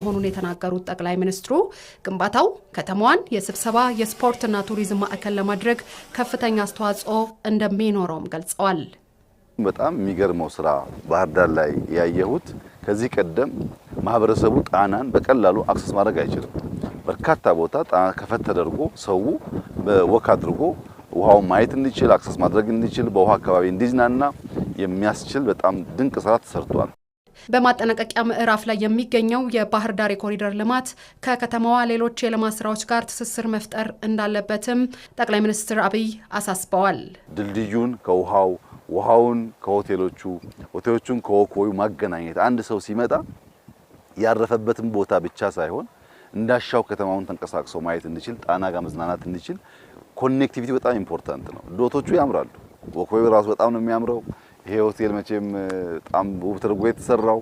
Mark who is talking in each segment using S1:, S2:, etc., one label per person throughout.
S1: መሆኑን የተናገሩት ጠቅላይ ሚኒስትሩ ግንባታው ከተማዋን የስብሰባ የስፖርትና ቱሪዝም ማዕከል ለማድረግ ከፍተኛ አስተዋጽኦ እንደሚኖረውም ገልጸዋል።
S2: በጣም የሚገርመው ስራ ባህር ዳር ላይ ያየሁት ከዚህ ቀደም ማህበረሰቡ ጣናን በቀላሉ አክሰስ ማድረግ አይችልም። በርካታ ቦታ ጣና ከፈት ተደርጎ ሰው በወክ አድርጎ ውሃው ማየት እንዲችል አክሰስ ማድረግ እንዲችል በውሃ አካባቢ እንዲዝናና የሚያስችል በጣም ድንቅ ስራ ተሰርቷል።
S1: በማጠናቀቂያ ምዕራፍ ላይ የሚገኘው የባህር ዳር የኮሪደር ልማት ከከተማዋ ሌሎች የልማት ስራዎች ጋር ትስስር መፍጠር እንዳለበትም ጠቅላይ ሚኒስትር አብይ አሳስበዋል።
S2: ድልድዩን ከውሃው ውሃውን ከሆቴሎቹ ሆቴሎቹን ከወክወዩ ማገናኘት አንድ ሰው ሲመጣ ያረፈበትን ቦታ ብቻ ሳይሆን እንዳሻው ከተማውን ተንቀሳቅሶ ማየት እንዲችል ጣና ጋር መዝናናት እንዲችል ኮኔክቲቪቲ በጣም ኢምፖርታንት ነው። ዶቶቹ ያምራሉ። ወክወዩ ራሱ በጣም ነው የሚያምረው። ይሄ ሆቴል መቼም በጣም ውብ ተደርጎ የተሰራው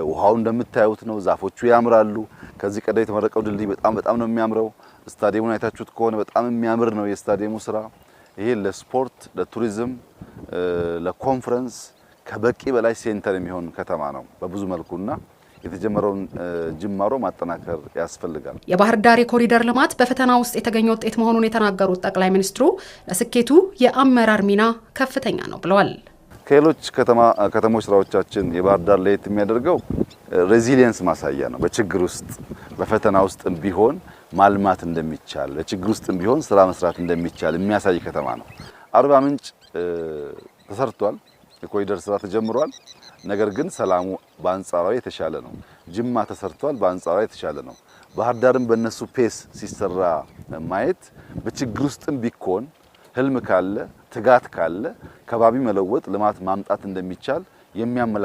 S2: ውሃው እንደምታዩት ነው። ዛፎቹ ያምራሉ። ከዚህ ቀደም የተመረቀው ድልድይ በጣም ነው የሚያምረው። ስታዲየሙን አይታችሁት ከሆነ በጣም የሚያምር ነው የስታዲየሙ ስራ። ይሄ ለስፖርት፣ ለቱሪዝም፣ ለኮንፈረንስ ከበቂ በላይ ሴንተር የሚሆን ከተማ ነው በብዙ መልኩና የተጀመረውን ጅማሮ ማጠናከር ያስፈልጋል።
S1: የባህር ዳር የኮሪደር ልማት በፈተና ውስጥ የተገኘ ውጤት መሆኑን የተናገሩት ጠቅላይ ሚኒስትሩ ለስኬቱ የአመራር ሚና ከፍተኛ ነው ብለዋል።
S2: ከሌሎች ከተሞች ስራዎቻችን የባህር ዳር ለየት የሚያደርገው ሬዚሊየንስ ማሳያ ነው። በችግር ውስጥ በፈተና ውስጥ ቢሆን ማልማት እንደሚቻል፣ በችግር ውስጥ ቢሆን ስራ መስራት እንደሚቻል የሚያሳይ ከተማ ነው። አርባ ምንጭ ተሰርቷል፣ የኮሪደር ስራ ተጀምሯል። ነገር ግን ሰላሙ በአንጻራዊ የተሻለ ነው። ጅማ ተሰርቷል፣ በአንጻራዊ የተሻለ ነው። ባህር ዳርም በእነሱ ፔስ ሲሰራ ማየት በችግር ውስጥም ቢሆን ህልም ካለ ትጋት ካለ ከባቢ መለወጥ ልማት ማምጣት እንደሚቻል የሚያመላ